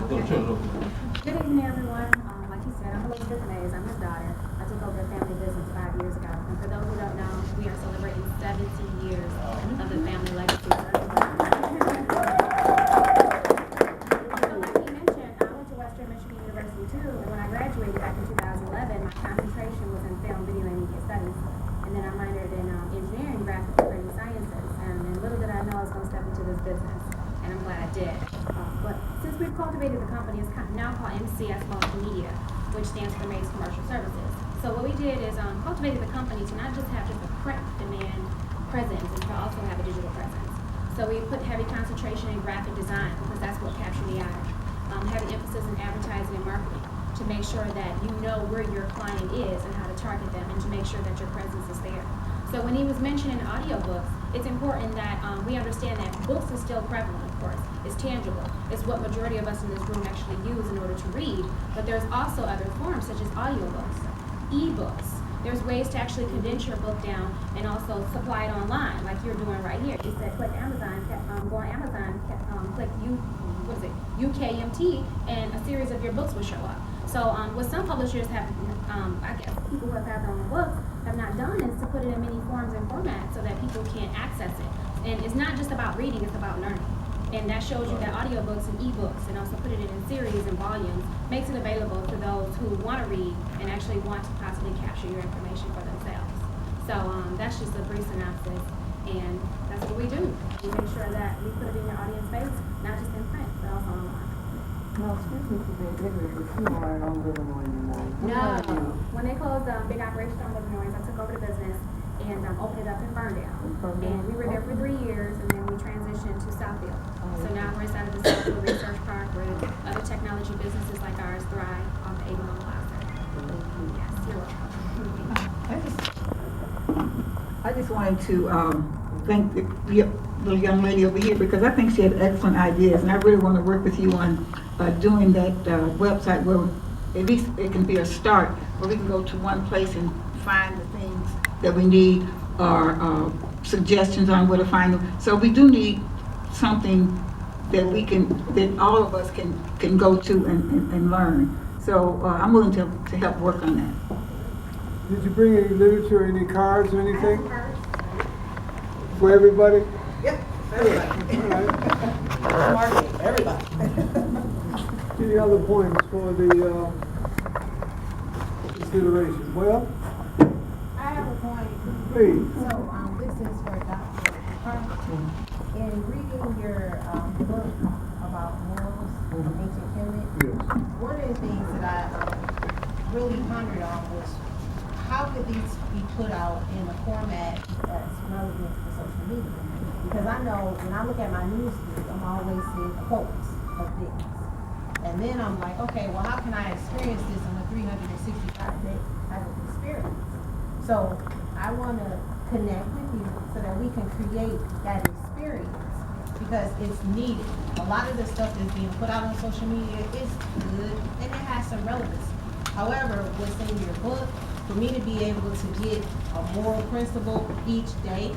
Good evening, everyone. Like you said, I'm Elizabeth Mays. I'm his daughter. I took over the family business 5 years ago. And for those who don't know, we are celebrating 17 years of the family legacy. So like he mentioned, I went to Western Michigan University too. And when I graduated back in 2011, my concentration was in film, video, and media studies. And then I minored in engineering, graphic and printing sciences. And little did I know I was going to step into this business. And I'm glad I did. But since we've cultivated the company, it's now called MCS Multimedia, which stands for Mays Commercial Services. So what we did is cultivated the company to not just have just a print demand presence, and to also have a digital presence. So we put heavy concentration in graphic design because that's what captured the eye. Heavy emphasis in advertising and marketing to make sure that you know where your client is and how to target them, and to make sure that your presence is there. So when he was mentioning audiobooks, it's important that we understand that books is still prevalent, of course. It's tangible. It's what majority of us in this room actually use in order to read. But there's also other forms such as audiobooks, ebooks. There's ways to actually condense your book down and also supply it online, like you're doing right here. You said click Amazon, go on Amazon, click UKMT, and a series of your books will show up. So what some publishers have, I guess people who have had their own books, have not done is to put it in many forms and formats so that people can access it. And it's not just about reading, it's about learning. And that shows you that audiobooks and ebooks, and also put it in series and volumes, makes it available to those who want to read and actually want to possibly capture your information for themselves. So that's just a brief synopsis, and that's what we do. We make sure that we put it in your audience face, not just in print, but also online. No, excuse me for being ignorant, but you are on Livernois anymore. No. When they closed big operation on Livernois, I took over the business and opened it up in Ferndale. And we were there for 3 years, and then we transitioned to Southfield. So now we're inside of the Southfield Research Park where other technology businesses like ours thrive on the Avon Plaza. Yes, you're welcome. I just wanted to thank the young lady over here, because I think she had excellent ideas, and I really want to work with you on doing that website where at least it can be a start, where we can go to one place and find the things that we need, or suggestions on where to find them. So we do need something that that all of us can go to and learn. So I'm willing to help work on that. Did you bring any literature, any cards or anything? For everybody? Yep, everybody. All right. Everybody. Any other points for the consideration? Well, I have a point. please. So, this is for Dr. Park. In reading your book about morals in ancient Kemet, Yes. one of the things that I really pondered on was how could these be put out in a format that's relevant for social media? Because I know when I look at my news feed, I'm always seeing quotes of things. And then I'm like, okay, well, how can I experience this in a 365-day type of experience? So I want to connect with you so that we can create that experience, because it's needed. A lot of the stuff that's being put out on social media is good and it has some relevancy. However, what's in your book, for me to be able to get a moral principle each day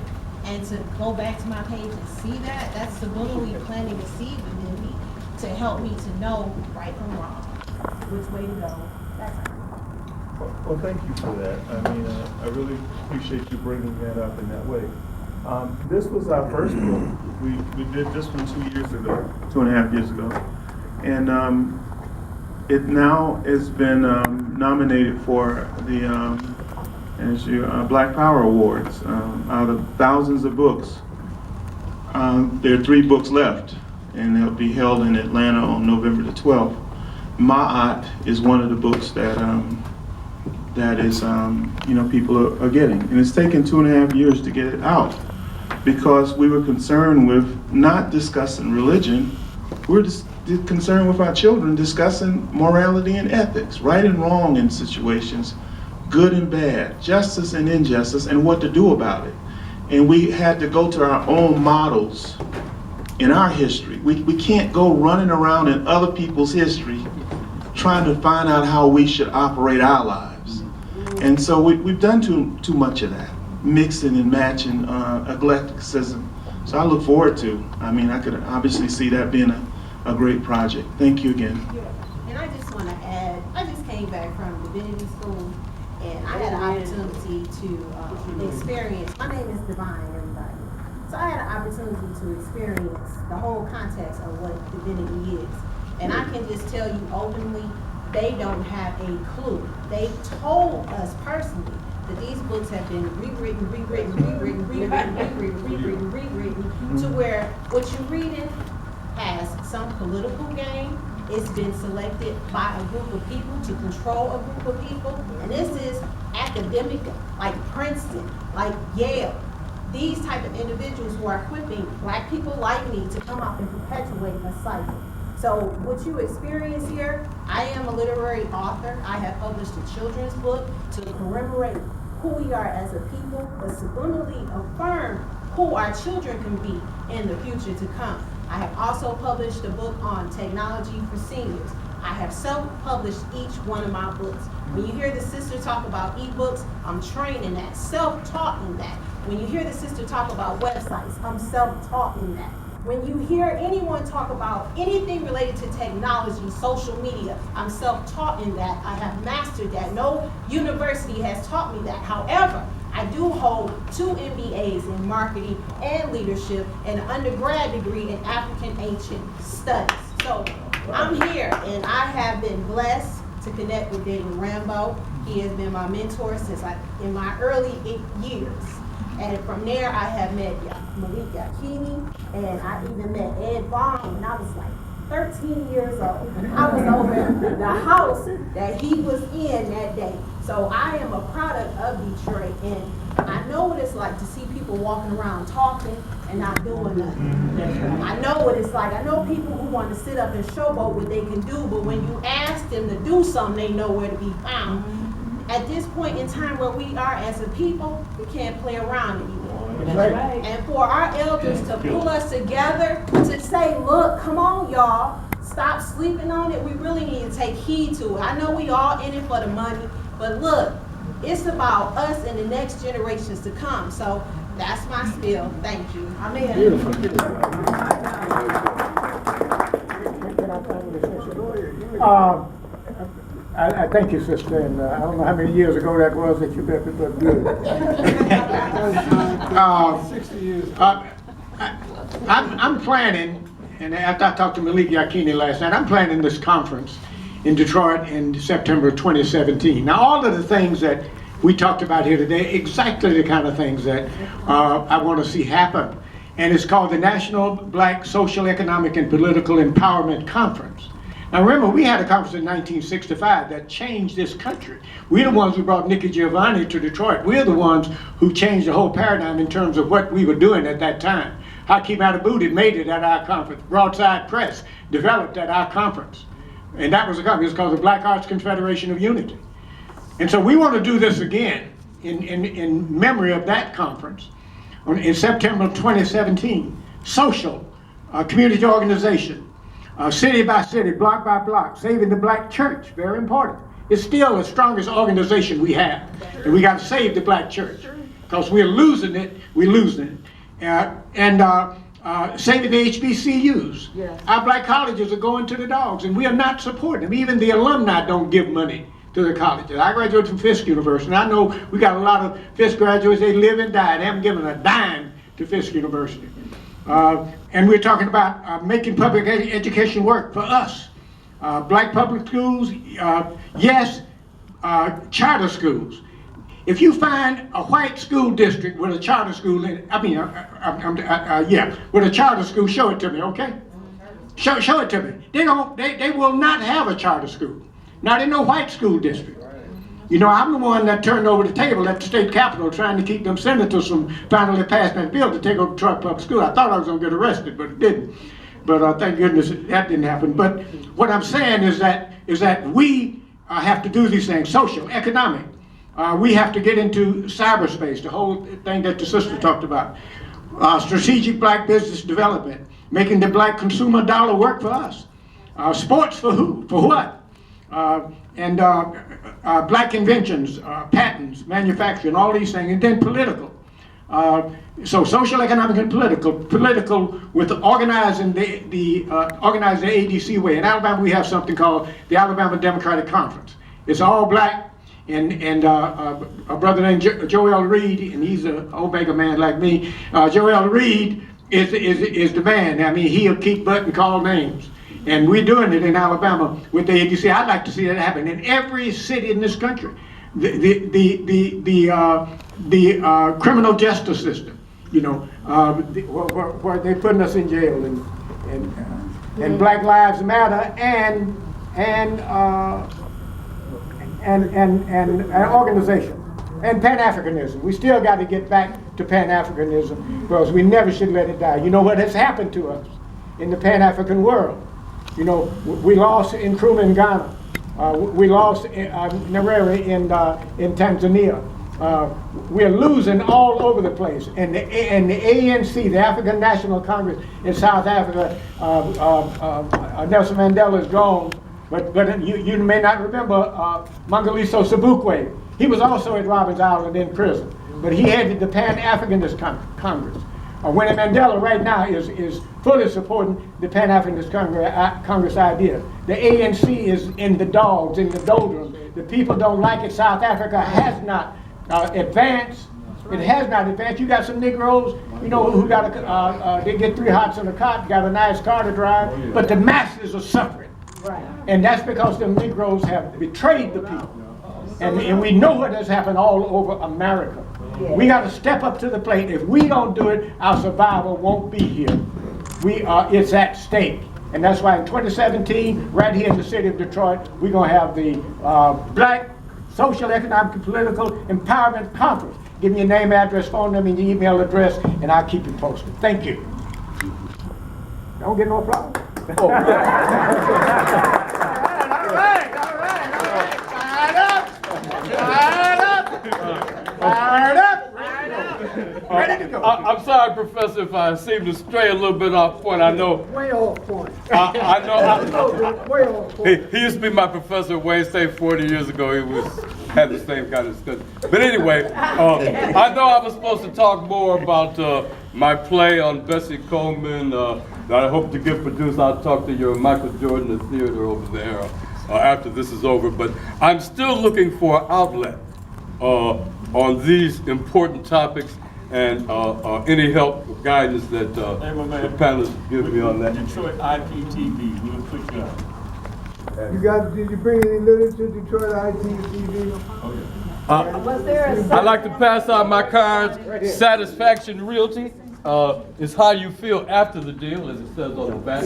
and to go back to my page and see that, that's subliminally planting a seed within me to help me to know right from wrong, which way to go. That's all. Well, thank you for that. I mean, I really appreciate you bringing that up in that way. This was our first book. We did this one 2 years ago, 2.5 years ago. And it now has been nominated for the Black Power Awards. Out of thousands of books, there are 3 books left, and they'll be held in Atlanta on November the 12th. B.A.I.T is one of the books that is people are getting, and it's taken 2.5 years to get it out, because we were concerned with not discussing religion. We're just concerned with our children discussing morality and ethics, right and wrong in situations, good and bad, justice and injustice, and what to do about it. And we had to go to our own models in our history. We can't go running around in other people's history trying to find out how we should operate our lives. And so we've done too much of that, mixing and matching eclecticism. So I look forward to, I mean, I could obviously see that being a a great project. Thank you again. And I just want to add, I just came back from Divinity School, and I had an opportunity to experience, my name is Divine, everybody. So I had an opportunity to experience the whole context of what divinity is. And I can just tell you openly, they don't have a clue. They told us personally that these books have been rewritten to where what you're reading has some political gain. It's been selected by a group of people to control a group of people. And this is academic, like Princeton, like Yale. These type of individuals who are equipping black people like me to come out and perpetuate a cycle. So what you experience here, I am a literary author. I have published a children's book to commemorate who we are as a people, but subliminally affirm who our children can be in the future to come. I have also published a book on technology for seniors. I have self-published each one of my books. When you hear the sister talk about ebooks, I'm trained in that, self-taught in that. When you hear the sister talk about websites, I'm self-taught in that. When you hear anyone talk about anything related to technology, social media, I'm self-taught in that. I have mastered that. No university has taught me that. However, I do hold 2 MBAs in marketing and leadership and an undergrad degree in African ancient studies. So I'm here, and I have been blessed to connect with David Rambeau. He has been my mentor since in my early years. And from there, I have met Tdka Kilimanjaro, and I even met Ed Vaughn when I was like 13 years old. I was over the house that he was in that day. So I am a product of Detroit, and I know what it's like to see people walking around talking and not doing nothing. I know what it's like. I know people who want to sit up and showboat what they can do, but when you ask them to do something, they know where to be found. At this point in time where we are as a people, we can't play around anymore. Right. And for our elders to pull us together to say, look, come on, y'all, stop sleeping on it. We really need to take heed to it. I know we all in it for the money, but look, it's about us and the next generations to come. So that's my spiel. Thank you. Amen. Beautiful. I thank you, sister, and I don't know how many years ago that was that you met me, but good. 60 years. I'm planning, and after I talked to Malik Yakini last night, I'm planning this conference in Detroit in September 2017. Now, all of the things that we talked about here today, exactly the kind of things that I want to see happen. And it's called the National Black Social, Economic, and Political Empowerment Conference. Now remember, we had a conference in 1965 that changed this country. We're the ones who brought Nikki Giovanni to Detroit. We're the ones who changed the whole paradigm in terms of what we were doing at that time. Hakeem Adaboud had made it at our conference. Broadside Press developed at our conference. And that was a conference. It's called the Black Arts Confederation of Unity. And so we want to do this again in memory of that conference in September of 2017. Social, community organization. City by city, block by block, saving the black church, very important. It's still the strongest organization we have. And we got to save the black church. Because we're losing it, saving the HBCUs. Yes. Our black colleges are going to the dogs, and we are not supporting them. Even the alumni don't give money to the colleges. I graduated from Fisk University, and I know we got a lot of Fisk graduates, they live and die. They haven't given a dime to Fisk University. And we're talking about making public education work for us. Black public schools, yes, charter schools. If you find a white school district with a charter school, with a charter school, show it to me, okay? Show it to me. They will not have a charter school. Not in no white school district. You know, I'm the one that turned over the table at the state capitol trying to keep them senators from finally passing that bill to take over Detroit Public School. I thought I was going to get arrested, but it didn't. But thank goodness that didn't happen. But what I'm saying is that we have to do these things, social, economic. We have to get into cyberspace, the whole thing that the sister talked about. Strategic black business development, making the black consumer dollar work for us. Sports for who? For what? Black inventions, patents, manufacturing, all these things, and then political. So social, economic, and political with organizing organizing the ADC way. In Alabama, we have something called the Alabama Democratic Conference. It's all black, and a brother named Joel Reed, and he's an Omega man like me. Joel Reed is the man. I mean, he'll kick butt and call names. And we're doing it in Alabama with the ADC. I'd like to see that happen in every city in this country. The criminal justice system, you know, where they're putting us in jail, and Black Lives Matter, and organization, and Pan-Africanism. We still got to get back to Pan-Africanism, because we never should let it die. You know what has happened to us in the Pan-African world? You know, we lost Nkrumah in Ghana. We lost Nyerere in Tanzania. We're losing all over the place. And the ANC, the African National Congress in South Africa, Nelson Mandela is gone. But you may not remember Mangaliso Sobukwe. He was also at Robbins Island in prison. But he headed the Pan-Africanist Congress. Winnie Mandela right now is fully supporting the Pan-Africanist Congress idea. The ANC is in the dogs, in the doldrums. The people don't like it. South Africa has not advanced. It has not advanced. You got some Negroes, you know, who got they get 3 hots in a cot, got a nice car to drive, but the masses are suffering. Right. And that's because the Negroes have betrayed the people. And we know what has happened all over America. We got to step up to the plate. If we don't do it, our survival won't be here. It's at stake. And that's why in 2017, right here in the city of Detroit, we're going to have the Black Social, Economic, and Political Empowerment Conference. Give me your name, address, phone number, and your email address, and I'll keep you posted. Thank you. Don't get no applause. All Fired up! Ready to go. I'm sorry, Professor, if I seem to stray a little bit off point. I know. Way off point. I know. Way off point. He used to be my professor at Wayne State 40 years ago. He had the same kind of discussion. But anyway, I know I was supposed to talk more about my play on Bessie Coleman that I hope to get produced. I'll talk to your Michael Jordan the theater over there after this is over. But I'm still looking for an outlet on these important topics, and any help or guidance that the panelists give me on that. Detroit IPTV, we'll put you up. Did you bring any literature, Detroit IPTV? I'd like to pass out my cards. Satisfaction Realty is how you feel after the deal, as it says on the back.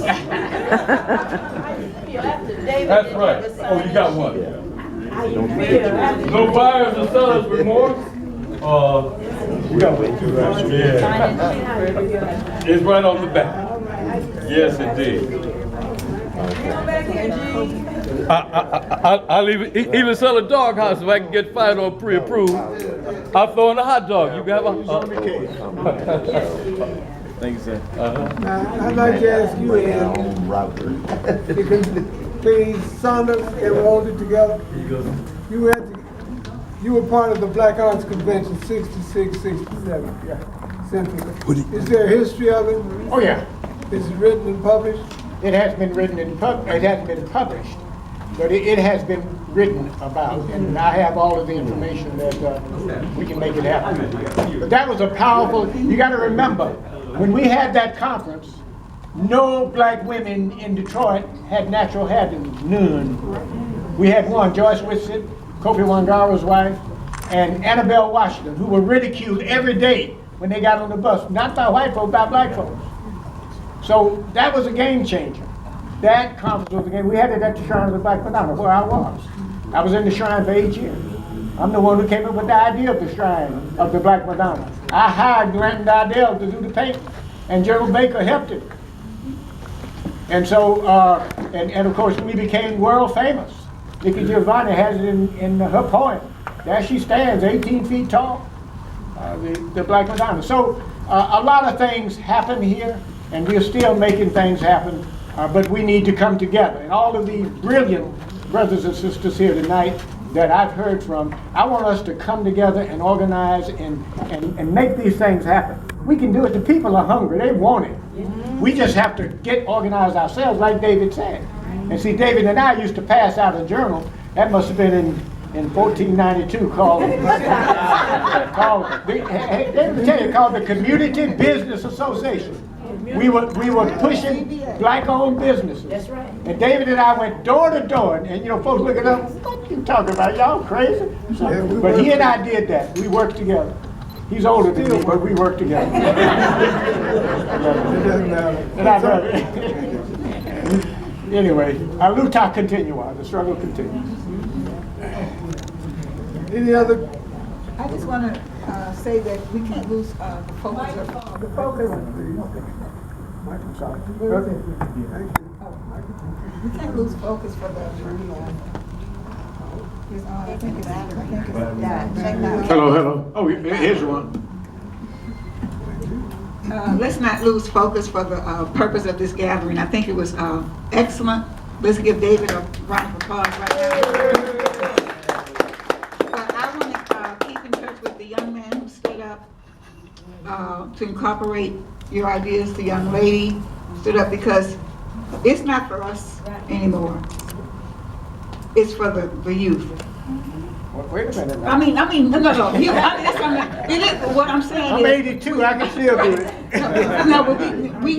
That's right. Oh, you got one. No buyers or sellers remorse. We got one too, right? Yeah. It's right on the back. Yes, indeed. I'll even sell a dog house if I can get fired on pre-approved. I'll throw in a hot dog. You can have Thank you, sir. Now, I'd like to ask you, please, Saunders, they were holding together. You were part of the Black Arts Convention, 66, 67. Yeah. Is there a history of it? Oh yeah. Is it written and published? It has been written it hasn't been published, but it has been written about, and I have all of the information that we can make it happen. But that was a powerful, you got to remember, when we had that conference, no black women in Detroit had natural hair, none. We had one, Joyce Whitsitt, Kofi Wangaro's wife, and Annabelle Washington, who were ridiculed every day when they got on the bus, not by white folks, by black folks. So that was a game changer. That conference was a game. We had it at the Shrine of the Black Madonna, where I was. I was in the Shrine for 8 years. I'm the one who came up with the idea of the Shrine of the Black Madonna. I hired Glanton Dardell to do the painting, and Gerald Baker helped it. And so, and of course, we became world famous. Nikki Giovanni has it in her poem. There she stands, 18 feet tall, the Black Madonna. So a lot of things happen here, and we're still making things happen, but we need to come together. And all of these brilliant brothers and sisters here tonight, that I've heard from. I want us to come together and organize and make these things happen. We can do it. The people are hungry. They want it. We just have to get organized ourselves, like David said. And see, David and I used to pass out a journal. That must have been in 1492 called the Community Business Association. We were pushing black-owned businesses. That's right. And David and I went door to door, and you know, folks looking up, what you talking about? Y'all crazy? But he and I did that. We worked together. He's older than me, but we worked together. And I love it. Anyway, luta continua. The struggle continues. Any other? I just want to say that we can't lose the focus. The focus. I'm sorry. We can't lose focus for the. Hello. Oh, here's one. Let's not lose focus for the purpose of this gathering. I think it was excellent. Let's give David a round of applause right now. But I want to keep in touch with the young man who stood up to incorporate your ideas. The young lady stood up because it's not for us anymore. It's for the youth. Wait a minute now. I mean, no. That's what it is, what I'm saying I'm is. 82, I can still do it. No, but we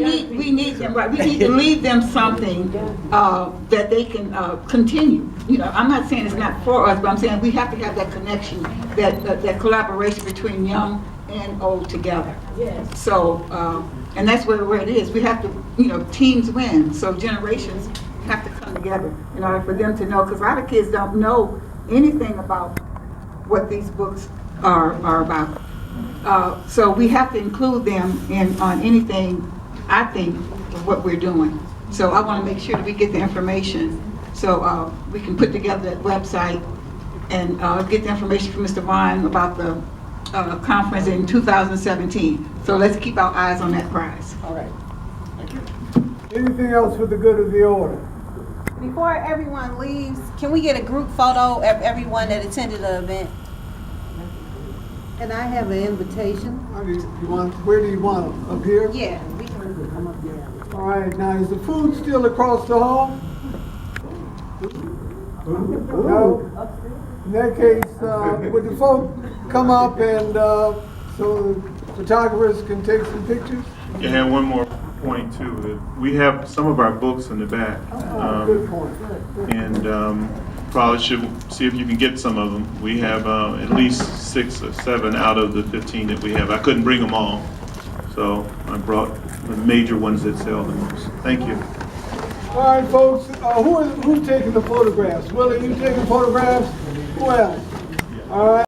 need them, right? We need to leave them something that they can continue. You know, I'm not saying it's not for us, but I'm saying we have to have that connection, that collaboration between young and old together. Yes. So, and that's where it is. We have to, you know, teams win. So generations have to come together in order for them to know, because a lot of kids don't know anything about what these books are about. So we have to include them on anything, I think, of what we're doing. So I want to make sure that we get the information so we can put together that website and get the information from Mr. Vaughn about the conference in 2017. So let's keep our eyes on that prize. All right. Thank you. Anything else for the good of the order? Before everyone leaves, can we get a group photo of everyone that attended the event? And I have an invitation. Where do you want them? Up here? Yeah. Come up there. All right, now is the food still across the hall? No? In that case, would the folk come up and so the photographers can take some pictures? You have one more point too. That we have some of our books in the back. Good point. And probably should see if you can get some of them. We have at least 6 or 7 out of the 15 that we have. I couldn't bring them all, so I brought the major ones that sell the most. Thank you. All right, folks, who's taking the photographs? Willie, you taking photographs? Who else? All right.